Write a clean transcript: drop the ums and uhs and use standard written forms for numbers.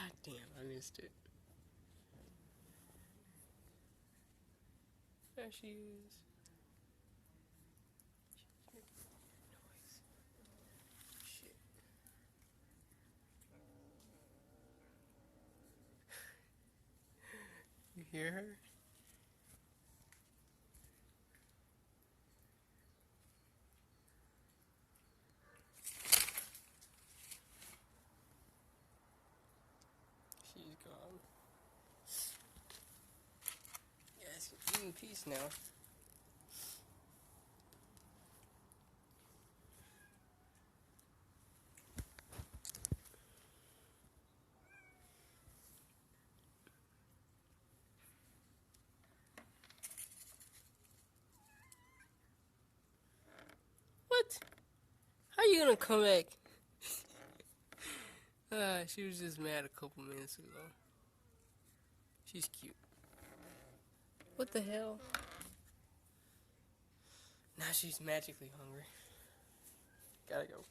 God damn, I missed it. There she is. She's making noise. Shit. You hear her? She's gone. Yes, in peace now. What? How you gonna come back? She was just mad a couple minutes ago. She's cute. What the hell? Now she's magically hungry. Gotta go.